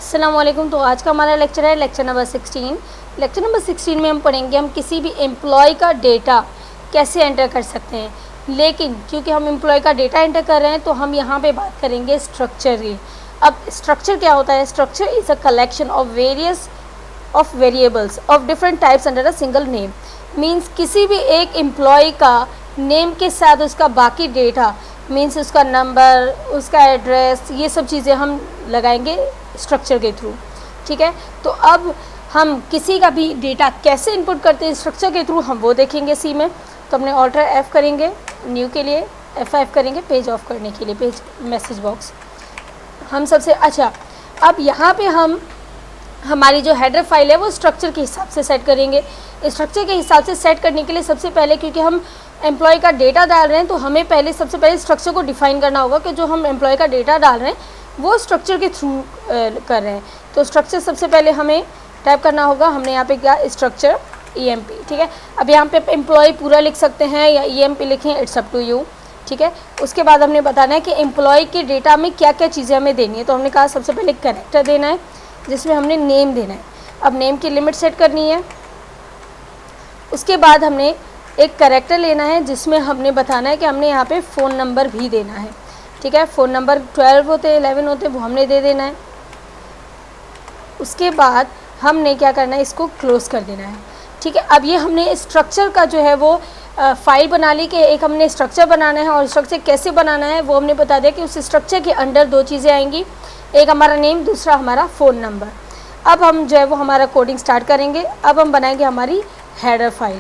अस्सलामुअलैकुम। तो आज का हमारा लेक्चर है लेक्चर नंबर 16। लेक्चर नंबर 16 में हम पढ़ेंगे हम किसी भी एम्प्लॉय का डेटा कैसे एंटर कर सकते हैं। लेकिन क्योंकि हम एम्प्लॉय का डेटा एंटर कर रहे हैं तो हम यहाँ पे बात करेंगे स्ट्रक्चर की। अब स्ट्रक्चर क्या होता है? Structure is a collection of variables of different types under a single name. Means किसी भी एक एम्प्लॉय का नेम के साथ उसका बाकी डेटा मीन्स उसका नंबर, उसका एड्रेस, ये सब चीज़ें हम लगाएंगे स्ट्रक्चर के थ्रू। ठीक है, तो अब हम किसी का भी डेटा कैसे इनपुट करते हैं स्ट्रक्चर के थ्रू, हम वो देखेंगे सी में। तो अपने ऑल्टर F करेंगे न्यू के लिए, F5 करेंगे पेज ऑफ करने के लिए, पेज मैसेज बॉक्स। हम सबसे अच्छा, अब यहाँ पे हम हमारी जो हेडर फाइल है वो स्ट्रक्चर के हिसाब से सेट करेंगे। स्ट्रक्चर के हिसाब से सेट करने के लिए सबसे पहले, क्योंकि हम एम्प्लॉय का डेटा डाल रहे हैं तो हमें पहले सबसे पहले स्ट्रक्चर को डिफाइन करना होगा कि जो हम एम्प्लॉय का डेटा डाल रहे हैं वो स्ट्रक्चर के थ्रू कर रहे हैं। तो स्ट्रक्चर सबसे पहले हमें टाइप करना होगा। हमने यहाँ पे क्या स्ट्रक्चर EMP। ठीक है, अब यहाँ पे एम्प्लॉय पूरा लिख सकते हैं या EMP लिखें, इट्स अप टू यू। ठीक है, उसके बाद हमने बताना है कि एम्प्लॉय के डेटा में क्या क्या चीज़ें हमें देनी है। तो हमने कहा सबसे पहले कैरेक्टर देना है जिसमें हमने नेम देना है। अब नेम की लिमिट सेट करनी है। उसके बाद हमने एक कैरेक्टर लेना है जिसमें हमने बताना है कि हमने यहाँ पे फ़ोन नंबर भी देना है। ठीक है, फ़ोन नंबर 12 होते हैं, 11 होते हैं, वो हमने दे देना है। उसके बाद हमने क्या करना है, इसको क्लोज़ कर देना है। ठीक है, अब ये हमने स्ट्रक्चर का जो है वो फाइल बना ली कि एक हमने स्ट्रक्चर बनाना है, और स्ट्रक्चर कैसे बनाना है वो हमने बता दिया कि उस स्ट्रक्चर के अंडर दो चीज़ें आएंगी, एक हमारा नेम, दूसरा हमारा फ़ोन नंबर। अब हम जो है वो हमारा कोडिंग स्टार्ट करेंगे। अब हम बनाएंगे हमारी हेडर फाइल।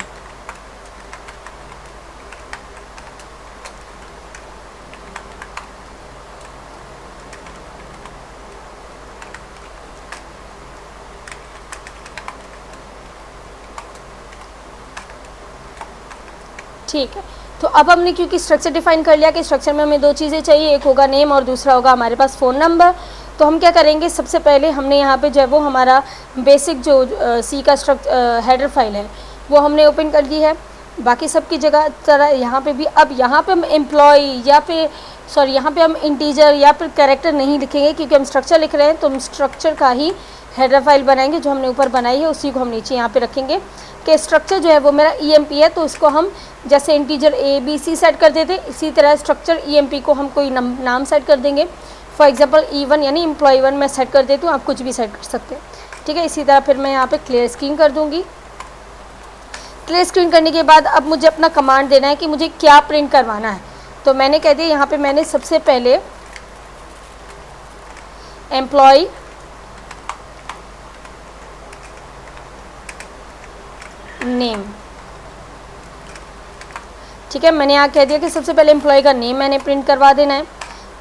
ठीक है, तो अब हमने क्योंकि स्ट्रक्चर डिफाइन कर लिया कि स्ट्रक्चर में हमें दो चीज़ें चाहिए, एक होगा नेम और दूसरा होगा हमारे पास फ़ोन नंबर। तो हम क्या करेंगे, सबसे पहले हमने यहाँ पे जो है वो हमारा बेसिक जो सी का हेडर फाइल है वो हमने ओपन कर दी है। बाकी सब की जगह तरह यहाँ पे भी, अब यहाँ पे हम एम्प्लॉय या फिर यहाँ पे हम इंटीजर या फिर कैरेक्टर नहीं लिखेंगे क्योंकि हम स्ट्रक्चर लिख रहे हैं। तो हम स्ट्रक्चर का ही हेडर फाइल बनाएंगे, जो हमने ऊपर बनाई है उसी को हम नीचे यहाँ पे रखेंगे कि स्ट्रक्चर जो है वो मेरा EMP है। तो इसको हम जैसे इंटीजर ABC सेट कर देते, इसी तरह स्ट्रक्चर EMP को हम कोई नाम सेट कर देंगे। फॉर एग्जांपल E1 यानी एम्प्लॉय 1 मैं सेट कर देती हूँ, आप कुछ भी सेट कर सकते हैं। ठीक है, इसी तरह फिर मैं यहाँ पे क्लियर स्क्रीन कर दूँगी। क्लियर स्क्रीन करने के बाद अब मुझे अपना कमांड देना है कि मुझे क्या प्रिंट करवाना है। तो मैंने कह दिया यहाँ पे मैंने सबसे पहले एम्प्लॉय नेम। ठीक है, मैंने यहाँ कह दिया कि सबसे पहले एम्प्लॉय का नेम मैंने प्रिंट करवा देना है।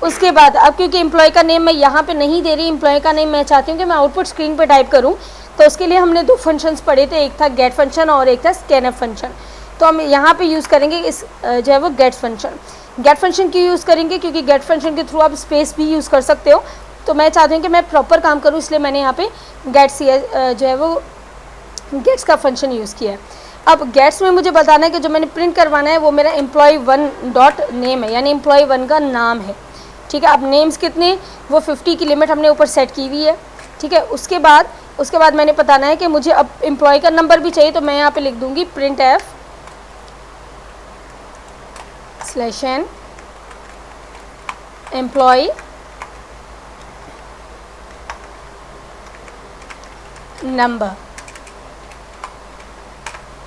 उसके बाद अब क्योंकि एम्प्लॉय का नेम मैं यहाँ पे नहीं दे रही, एम्प्लॉय का नेम मैं चाहती हूँ कि मैं आउटपुट स्क्रीन पे टाइप करूँ, तो उसके लिए हमने दो फंक्शंस पढ़े थे, एक था गेट फंक्शन और एक था स्कैनफ फंक्शन। तो हम यहाँ पे यूज़ करेंगे इस जो है वो गेट फंक्शन। गेट फंक्शन क्यों यूज़ करेंगे? क्योंकि गेट फंक्शन के थ्रू आप स्पेस भी यूज़ कर सकते हो। तो मैं चाहती हूँ कि मैं प्रॉपर काम करूँ, इसलिए मैंने यहाँ पे जो है वो गेट्स का फंक्शन यूज़ किया है। अब गेट्स में मुझे बताना है कि जो मैंने प्रिंट करवाना है वो मेरा एम्प्लॉय 1 डॉट नेम है, यानी एम्प्लॉय 1 का नाम है। ठीक है, अब नेम्स कितने, वो 50 की लिमिट हमने ऊपर सेट की हुई है। ठीक है, उसके बाद मैंने बताना है कि मुझे अब एम्प्लॉय का नंबर भी चाहिए। तो मैं यहाँ पे लिख दूँगी printf /n एम्प्लॉय नंबर।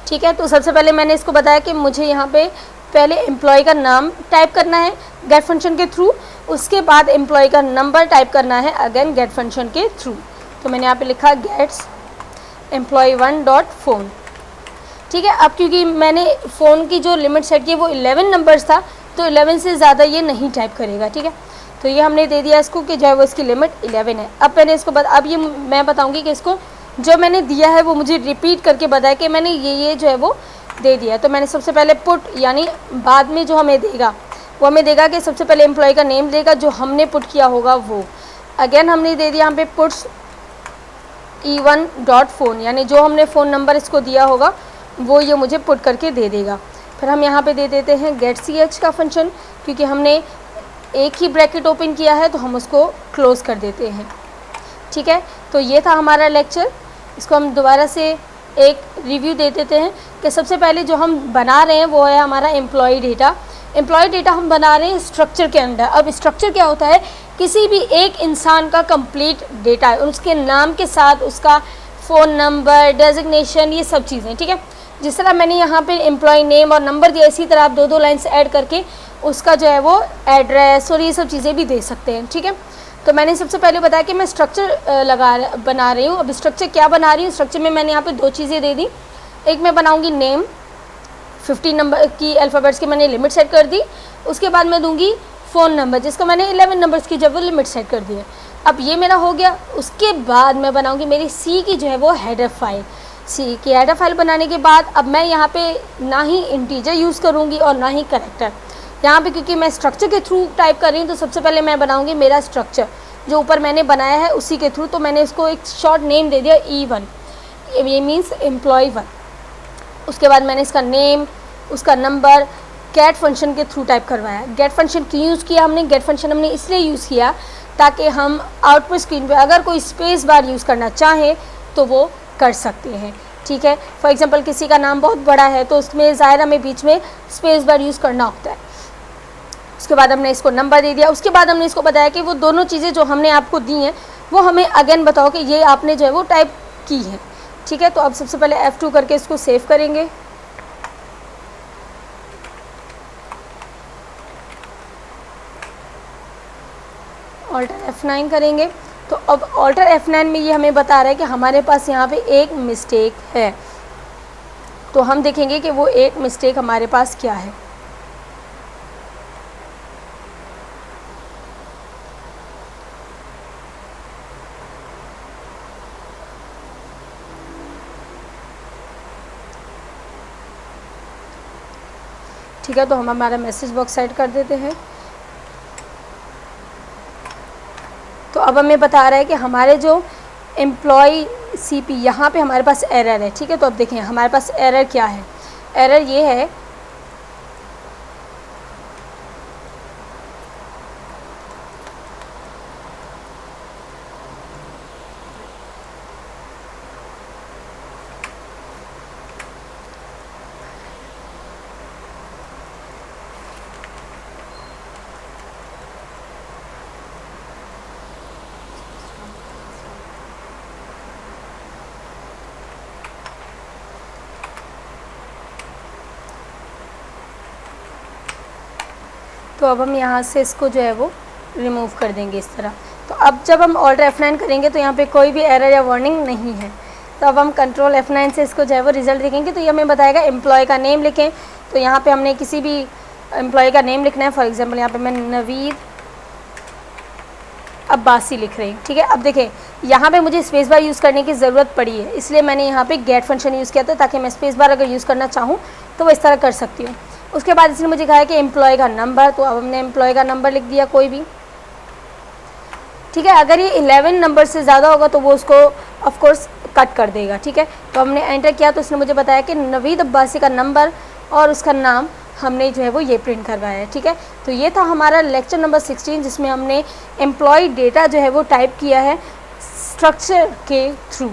ठीक है, तो सबसे पहले मैंने इसको बताया कि मुझे यहाँ पे पहले एम्प्लॉय का नाम टाइप करना है गेट फंक्शन के थ्रू, उसके बाद एम्प्लॉय का नंबर टाइप करना है अगेन गेट फंक्शन के थ्रू। तो मैंने यहाँ पे लिखा गेट्स एम्प्लॉय 1 डॉट फ़ोन। ठीक है, अब क्योंकि मैंने फ़ोन की जो लिमिट सेट की वो 11 नंबर्स था, तो 11 से ज़्यादा ये नहीं टाइप करेगा। ठीक है, तो ये हमने दे दिया इसको कि जो है वो इसकी लिमिट 11 है। अब मैंने इसको अब ये मैं बताऊँगी कि इसको जो मैंने दिया है वो मुझे रिपीट करके बताया कि मैंने ये जो है वो दे दिया है। तो मैंने सबसे पहले पुट, यानी बाद में जो हमें देगा वो हमें देगा कि सबसे पहले एम्प्लॉय का नेम देगा जो हमने पुट किया होगा वो। अगेन हमने दे दिया यहाँ पे पुट्स E1 डॉट फ़ोन, यानी जो हमने फ़ोन नंबर इसको दिया होगा वो ये मुझे पुट करके दे देगा। फिर हम यहाँ पे दे देते हैं गेट ch का फंक्शन, क्योंकि हमने एक ही ब्रैकेट ओपन किया है तो हम उसको क्लोज़ कर देते हैं। ठीक है, तो ये था हमारा लेक्चर। इसको हम दोबारा से एक रिव्यू दे देते हैं कि सबसे पहले जो हम बना रहे हैं वो है हमारा एम्प्लॉय डेटा। एम्प्लॉय डेटा हम बना रहे हैं स्ट्रक्चर के अंडर। अब स्ट्रक्चर क्या होता है, किसी भी एक इंसान का कंप्लीट डेटा, उसके नाम के साथ उसका फ़ोन नंबर, डेजिग्नेशन, ये सब चीज़ें, ठीक है। जिस तरह मैंने यहाँ पे एम्प्लॉय नेम और नंबर दिया, इसी तरह आप 2-2 लाइन्स ऐड करके उसका जो है वो एड्रेस और ये सब चीज़ें भी दे सकते हैं, ठीक है। तो मैंने सबसे पहले बताया कि मैं स्ट्रक्चर बना रही हूँ। अब स्ट्रक्चर क्या बना रही हूँ, स्ट्रक्चर में मैंने यहाँ पे 2 चीज़ें दे दी। एक मैं बनाऊँगी नेम, 50 नंबर की अल्फ़ाबेट्स की मैंने लिमिट सेट कर दी। उसके बाद मैं दूँगी फ़ोन नंबर, जिसका मैंने 11 नंबर्स की जब वो लिमिट सेट कर दी है। अब ये मेरा हो गया। उसके बाद मैं बनाऊँगी मेरी सी की जो है वो हेडर फाइल। सी की हेडर फाइल बनाने के बाद अब मैं यहाँ पे ना ही इंटीजर यूज़ करूँगी और ना ही कैरेक्टर। यहाँ पे क्योंकि मैं स्ट्रक्चर के थ्रू टाइप कर रही हूँ, तो सबसे पहले मैं बनाऊँगी मेरा स्ट्रक्चर जो ऊपर मैंने बनाया है उसी के थ्रू। तो मैंने इसको एक शॉर्ट नेम दे दिया E1, ये मीन्स एम्प्लॉय 1। उसके बाद मैंने इसका नेम, उसका नंबर गेट फंक्शन के थ्रू टाइप करवाया। गेट फंक्शन क्यों यूज़ किया हमने, गेट फंक्शन हमने इसलिए यूज़ किया ताकि हम आउटपुट स्क्रीन पे अगर कोई स्पेस बार यूज़ करना चाहे तो वो कर सकते हैं, ठीक है। फॉर एग्जांपल किसी का नाम बहुत बड़ा है तो उसमें ज़ाहिर हमें बीच में स्पेस बार यूज़ करना होता है। उसके बाद हमने इसको नंबर दे दिया। उसके बाद हमने इसको बताया कि वो दोनों चीज़ें जो हमने आपको दी हैं वो हमें अगेन बताओ कि ये आपने जो है वो टाइप की है, ठीक है। तो अब सबसे पहले F2 करके इसको सेव करेंगे। ऑल्टर F9 करेंगे। तो अब ऑल्टर F9 में ये हमें बता रहा है कि हमारे पास यहाँ पे एक मिस्टेक है। तो हम देखेंगे कि वो एक मिस्टेक हमारे पास क्या है। ठीक है, तो हम हमारा मैसेज बॉक्स सेट कर देते हैं। तो अब हमें बता रहा है कि हमारे जो एम्प्लॉय CP यहाँ पे हमारे पास एरर है, ठीक है। तो अब देखें हमारे पास एरर क्या है। एरर ये है तो अब हम यहाँ से इसको जो है वो रिमूव कर देंगे इस तरह। तो अब जब हम ऑल्टर F9 करेंगे तो यहाँ पे कोई भी एरर या वार्निंग नहीं है। तो अब हम कंट्रोल F9 से इसको जो है वो रिज़ल्ट देखेंगे। तो ये हमें बताएगा एम्प्लॉय का नेम लिखें। तो यहाँ पे हमने किसी भी एम्प्लॉय का नेम लिखना है। फॉर एग्जांपल यहाँ पे मैं नवीद अब्बासी लिख रही हूँ, ठीक है। अब देखें यहाँ पे मुझे स्पेस बार यूज़ करने की ज़रूरत पड़ी है, इसलिए मैंने यहाँ पे गेट फंक्शन यूज़ किया था ताकि मैं स्पेस बार अगर यूज़ करना चाहूँ तो वो इस तरह कर सकती हूँ। उसके बाद इसने मुझे कहा है कि एम्प्लॉय का नंबर, तो अब हमने एम्प्लॉय का नंबर लिख दिया कोई भी, ठीक है। अगर ये 11 नंबर से ज़्यादा होगा तो वो उसको ऑफ कोर्स कट कर देगा, ठीक है। तो हमने एंटर किया तो उसने मुझे बताया कि नवीद अब्बासी का नंबर और उसका नाम हमने जो है वो ये प्रिंट करवाया है, ठीक है। तो ये था हमारा लेक्चर नंबर 16 जिसमें हमने एम्प्लॉय डेटा जो है वो टाइप किया है स्ट्रक्चर के थ्रू।